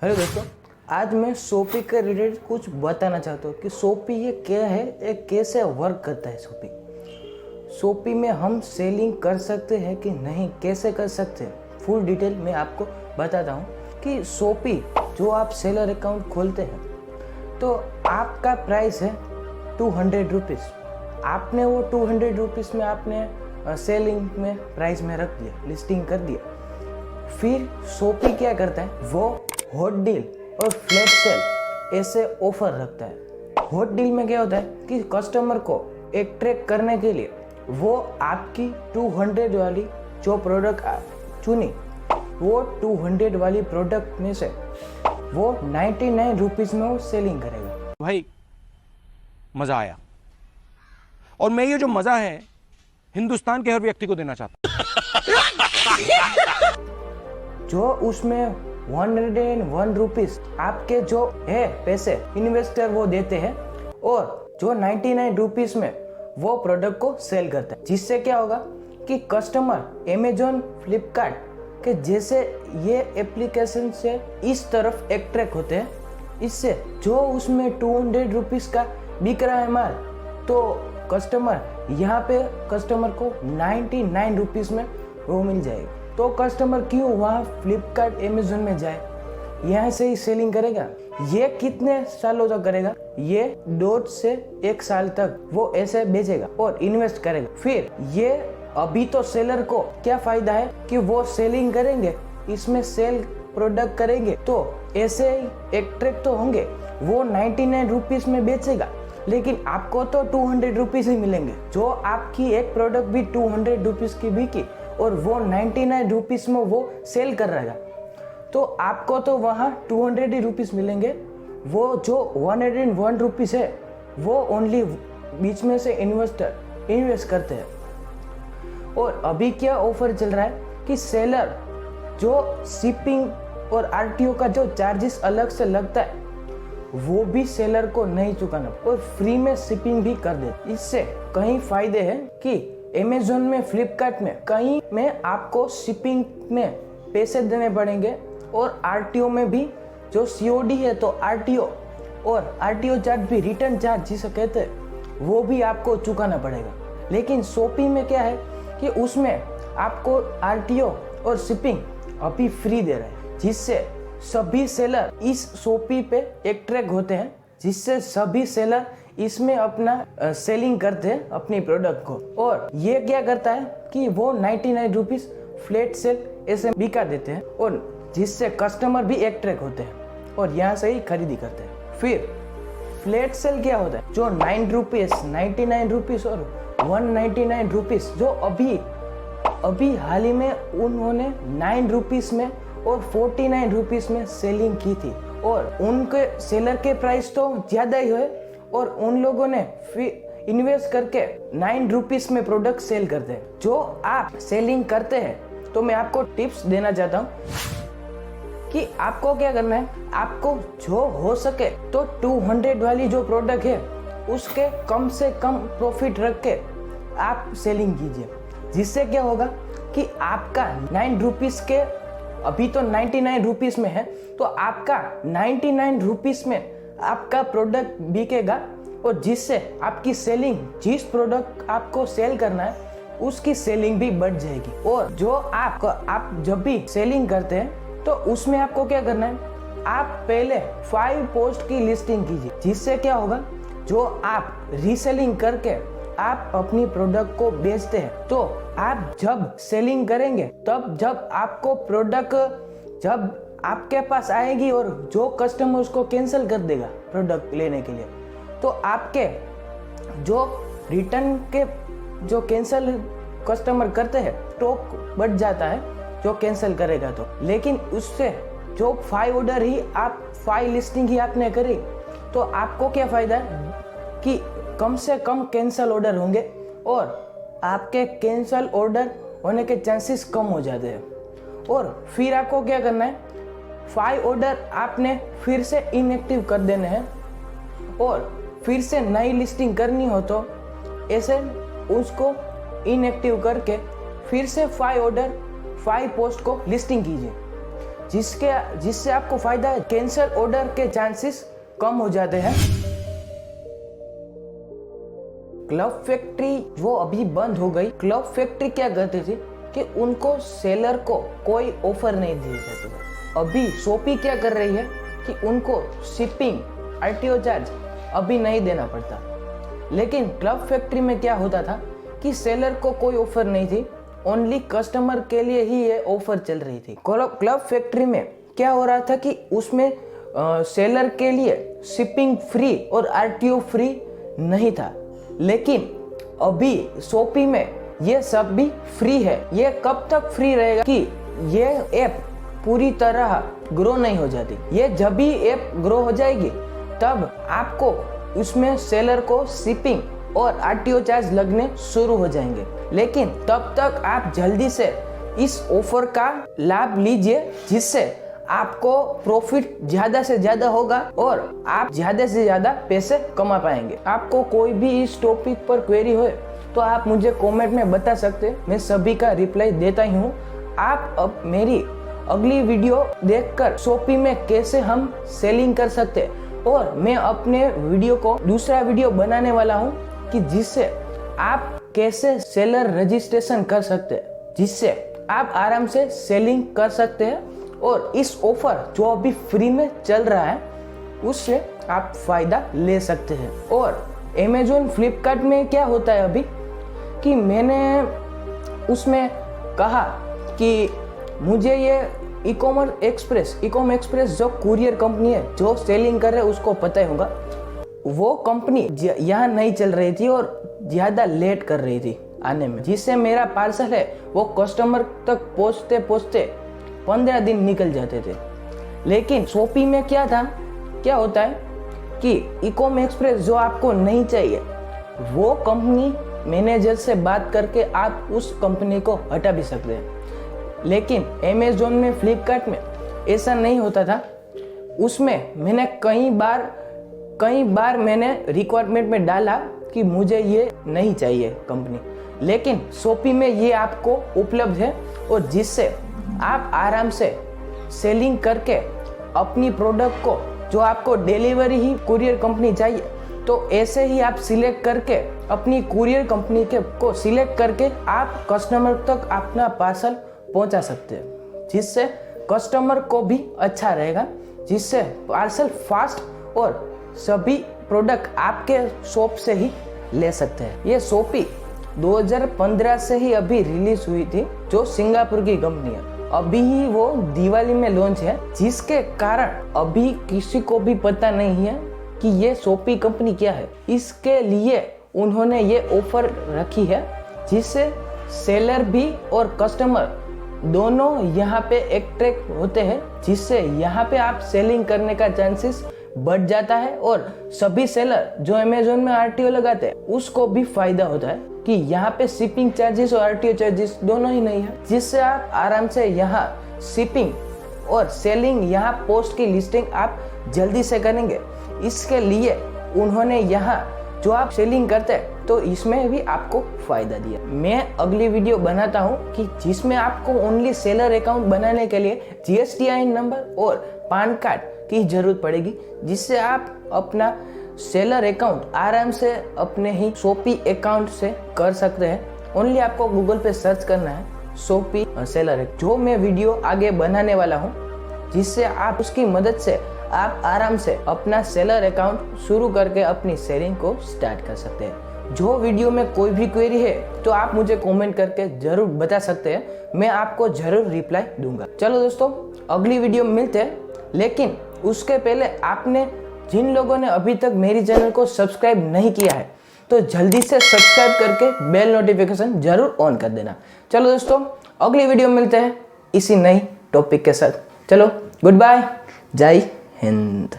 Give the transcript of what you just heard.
Hello दोस्तों, आज मैं शॉपी के रिलेटेड कुछ बताना चाहता हूँ कि शॉपी ये क्या है, ये कैसे वर्क करता है। शॉपी में हम सेलिंग कर सकते हैं कि नहीं, कैसे कर सकते हैं, फुल डिटेल मैं आपको बताता हूँ कि शॉपी जो आप सेलर अकाउंट खोलते हैं तो आपका प्राइस है 200 रुपीज़। आपने वो 200 रुपीज़ में आपने सेलिंग में प्राइस में रख दिया, लिस्टिंग कर दिया। फिर शॉपी क्या करता है, वो हॉट डील और फ्लैट सेल ऐसे ऑफर रखता है। हॉट डील में क्या होता है कि कस्टमर को अट्रैक्ट करने के लिए वो आपकी 200 वाली जो प्रोडक्ट चुनी, वो 200 वाली प्रोडक्ट में से वो 99 रुपीज़ में वो सेलिंग करेगा। भाई मजा आया, और मैं ये जो मजा है हिंदुस्तान के हर व्यक्ति को देना चाहता हूं। जो उसमें 101 रुपीज़ आपके जो है पैसे इन्वेस्टर वो देते हैं, और जो 99 रुपीज़ में वो प्रोडक्ट को सेल करता है। जिससे क्या होगा कि कस्टमर अमेजोन, फ्लिपकार्ट के जैसे ये एप्लीकेशन से इस तरफ अट्रैक्ट होते हैं। इससे जो उसमें 200 रुपीज़ का बिक रहा है माल, तो कस्टमर यहाँ पे कस्टमर को 99 रुपीज़ में वो मिल जाएगी। तो कस्टमर क्यों वहाँ फ्लिपकार्ट, अमेजोन में जाए, यहाँ से ही सेलिंग करेगा। ये कितने सालों तक करेगा, ये 1.5 से 1 साल तक वो ऐसे बेचेगा और इन्वेस्ट करेगा। फिर ये अभी तो सेलर को क्या फायदा है कि वो सेलिंग करेंगे, इसमें सेल प्रोडक्ट करेंगे तो ऐसे ही अट्रैक्ट तो होंगे। वो 99 रुपीज़ में बेचेगा, लेकिन आपको तो 200 रुपीज़ ही मिलेंगे। जो आपकी एक प्रोडक्ट भी 200 रुपीज़ की बिकी और वो 99 रुपीज़ में वो सेल कर रहा है, तो आपको तो वहाँ 200 रुपीज़ मिलेंगे। वो जो 101 रुपीज़ है वो ओनली बीच में से इन्वेस्टर इन्वेस्ट करते हैं। और अभी क्या ऑफर चल रहा है कि सेलर जो शिपिंग और आरटीओ का जो चार्जेस अलग से लगता है वो भी सेलर को नहीं चुकाना और फ्री में शिपिंग भी कर दे। इससे कई फायदे हैं कि अमेजोन में, फ्लिपकार्ट में कहीं में आपको शिपिंग में पैसे देने पड़ेंगे, और आरटीओ में भी जो सीओडी है तो आरटीओ और आरटीओ चार्ज भी, रिटर्न चार्ज जिसे कहते हैं, वो भी आपको चुकाना पड़ेगा। लेकिन शॉपी में क्या है कि उसमें आपको आरटीओ और शिपिंग अभी फ्री दे रहा है, जिससे सभी सेलर इस शॉपी पे अट्रैक्ट होते हैं, जिससे सभी सेलर इसमें अपना सेलिंग करते हैं अपनी प्रोडक्ट को। और ये क्या करता है कि वो 99 रुपीज़ फ्लैट सेल ऐसे बिका देते हैं, और जिससे कस्टमर भी अट्रैक्ट होते हैं और यहाँ से ही खरीदी करते हैं। फिर फ्लैट सेल क्या होता है, जो 9 रुपीज़, 99 रुपीज़ और 199 रुपीज़, जो अभी हाल ही में उन्होंने 9 रुपीज़ में और 49 रुपीज़ में सेलिंग की थी, और उनके सेलर के प्राइस तो ज़्यादा ही है, और उन लोगों ने फिर इन्वेस्ट करके 9 रुपीज़ में प्रोडक्ट सेल करते हैं। जो आप सेलिंग करते हैं तो मैं आपको टिप्स देना चाहता हूँ कि आपको क्या करना है। आपको जो हो सके तो 200 वाली जो प्रोडक्ट है उसके कम से कम प्रॉफिट रख के आप सेलिंग कीजिए। जिससे क्या होगा कि आपका 9 रुपीज़ के अभी तो 99 रुपीज़ में है, तो आपका 99 रुपीज़ में आपका प्रोडक्ट बिकेगा, और जिससे आपकी सेलिंग, जिस प्रोडक्ट आपको सेल करना है उसकी सेलिंग भी बढ़ जाएगी। और जो आप जब भी सेलिंग करते हैं तो उसमें आपको क्या करना है, आप पहले 5 पोस्ट की लिस्टिंग कीजिए। जिससे क्या होगा, जो आप रीसेलिंग करके आप अपनी प्रोडक्ट को बेचते हैं, तो आप जब सेलिंग करेंगे तब जब आपको प्रोडक्ट जब आपके पास आएगी और जो कस्टमर उसको कैंसिल कर देगा प्रोडक्ट लेने के लिए, तो आपके जो रिटर्न के जो कैंसिल कस्टमर करते हैं स्टॉक बढ़ जाता है जो कैंसिल करेगा तो। लेकिन उससे जो 5 ऑर्डर ही आप 5 लिस्टिंग ही आपने करी, तो आपको क्या फ़ायदा है कि कम से कम कैंसिल ऑर्डर होंगे और आपके कैंसिल ऑर्डर होने के चांसेस कम हो जाते हैं। और फिर आपको क्या करना है, 5 ऑर्डर आपने फिर से इनएक्टिव कर देने हैं, और फिर से नई लिस्टिंग करनी हो तो ऐसे उसको इनएक्टिव करके फिर से 5 ऑर्डर, 5 पोस्ट को लिस्टिंग कीजिए। जिससे आपको फायदा है, कैंसल ऑर्डर के चांसेस कम हो जाते हैं। क्लब फैक्ट्री वो अभी बंद हो गई। क्लब फैक्ट्री क्या करती थी कि उनको सेलर को कोई ऑफर नहीं दी जाती है। अभी शॉपी क्या कर रही है कि उनको शिपिंग आरटीओ चार्ज अभी नहीं देना पड़ता। लेकिन क्लब फैक्ट्री में क्या होता था कि सेलर को कोई ऑफर नहीं थी, ओनली कस्टमर के लिए ही ये ऑफर चल रही थी। क्लब फैक्ट्री में क्या हो रहा था कि उसमें सेलर के लिए शिपिंग फ्री और आरटीओ फ्री नहीं था। लेकिन अभी शॉपी में ये सब भी फ्री है। ये कब तक फ्री रहेगा कि ये ऐप पूरी तरह ग्रो नहीं हो जाती। ये जब भी ऐप ग्रो हो जाएगी तब आपको उसमें सेलर को शिपिंग और आरटीओ चार्ज लगने शुरू हो जाएंगे। लेकिन तब तक आप जल्दी से इस ऑफर का लाभ लीजिए, जिससे आपको प्रॉफिट ज्यादा से ज्यादा होगा और आप ज्यादा से ज्यादा पैसे कमा पाएंगे। आपको कोई भी इस टॉपिक पर क्वेरी हो तो आप मुझे कमेंट में बता सकते हैं, मैं सभी का रिप्लाई देता ही हूँ। आप अब मेरी अगली वीडियो देखकर शॉपी में कैसे हम सेलिंग कर सकते हैं, और मैं अपने वीडियो को दूसरा वीडियो बनाने वाला हूँ कि जिससे आप कैसे सेलर रजिस्ट्रेशन कर सकते हैं, जिससे आप आराम से सेलिंग कर सकते हैं और इस ऑफर जो अभी फ्री में चल रहा है उससे आप फायदा ले सकते हैं। और अमेज़न फ्लिपकार्ट में क्या होता है अभी कि मैंने उसमें कहा कि मुझे ये इकॉम एक्सप्रेस जो कुरियर कंपनी है जो सेलिंग कर रहे हैं उसको पता ही होगा, वो कंपनी यहाँ नहीं चल रही थी और ज़्यादा लेट कर रही थी आने में, जिससे मेरा पार्सल है वो कस्टमर तक पहुँचते 15 दिन निकल जाते थे। लेकिन शॉपी में क्या होता है कि इकॉम एक्सप्रेस जो आपको नहीं चाहिए वो कंपनी मैनेजर से बात करके आप उस कंपनी को हटा भी सकते हैं। लेकिन अमेज़न में, फ्लिपकार्ट में ऐसा नहीं होता था। उसमें मैंने कई बार मैंने रिक्वायरमेंट में डाला कि मुझे ये नहीं चाहिए कंपनी, लेकिन शॉपी में ये आपको उपलब्ध है और जिससे आप आराम से सेलिंग करके अपनी प्रोडक्ट को, जो आपको डिलीवरी ही कुरियर कंपनी चाहिए, तो ऐसे ही आप सिलेक्ट करके अपनी कुरियर कंपनी को सिलेक्ट करके आप कस्टमर तक अपना पार्सल पहुंचा सकते हैं, जिससे कस्टमर को भी अच्छा रहेगा, जिससे पार्सल फास्ट और सभी प्रोडक्ट आपके शॉप से ही ले सकते हैं। ये शॉपी 2015 से ही अभी रिलीज हुई थी, जो सिंगापुर की कंपनी है। अभी ही वो दिवाली में लॉन्च है, जिसके कारण अभी किसी को भी पता नहीं है कि ये शॉपी कंपनी क्या है। इसके लिए उन्होंने ये ऑफर रखी है, जिससे सेलर भी और कस्टमर दोनों यहाँ पे अट्रैक्ट होते हैं, जिससे यहाँ पे आप सेलिंग करने का चांसेस बढ़ जाता है और सभी सेलर जो अमेज़न में आरटीओ लगाते हैं उसको भी फायदा होता है कि यहाँ पे शिपिंग चार्जेस और आरटीओ चार्जेस दोनों ही नहीं है, जिससे आप आराम से यहाँ शिपिंग और सेलिंग, यहाँ पोस्ट की लिस्टिंग आप जल्दी से करेंगे। इसके लिए उन्होंने यहाँ जो आप सेलिंग करते हैं तो इसमें भी आपको फायदा दिया। मैं अगली वीडियो बनाता हूँ कि जिसमें आपको ओनली सेलर अकाउंट बनाने के लिए GSTIN नंबर और पैन कार्ड की जरूरत पड़ेगी, जिससे आप अपना सेलर अकाउंट आराम से अपने ही शॉपी अकाउंट से कर सकते हैं। ओनली आपको गूगल पे सर्च करना है शॉपी सेलर, जो मैं वीडियो आगे बनाने वाला हूँ, जिससे आप उसकी मदद से आप आराम से अपना सेलर अकाउंट शुरू करके अपनी सेलिंग को स्टार्ट कर सकते हैं। जो वीडियो में कोई भी क्वेरी है तो आप मुझे कमेंट करके जरूर बता सकते हैं, मैं आपको जरूर रिप्लाई दूंगा। चलो दोस्तों, अगली वीडियो में मिलते हैं, लेकिन उसके पहले आपने जिन लोगों ने अभी तक मेरी चैनल को सब्सक्राइब नहीं किया है तो जल्दी से सब्सक्राइब करके बेल नोटिफिकेशन जरूर ऑन कर देना। चलो दोस्तों, अगली वीडियो में मिलते हैं इसी नई टॉपिक के साथ। चलो, गुड बाय, जय हिंद।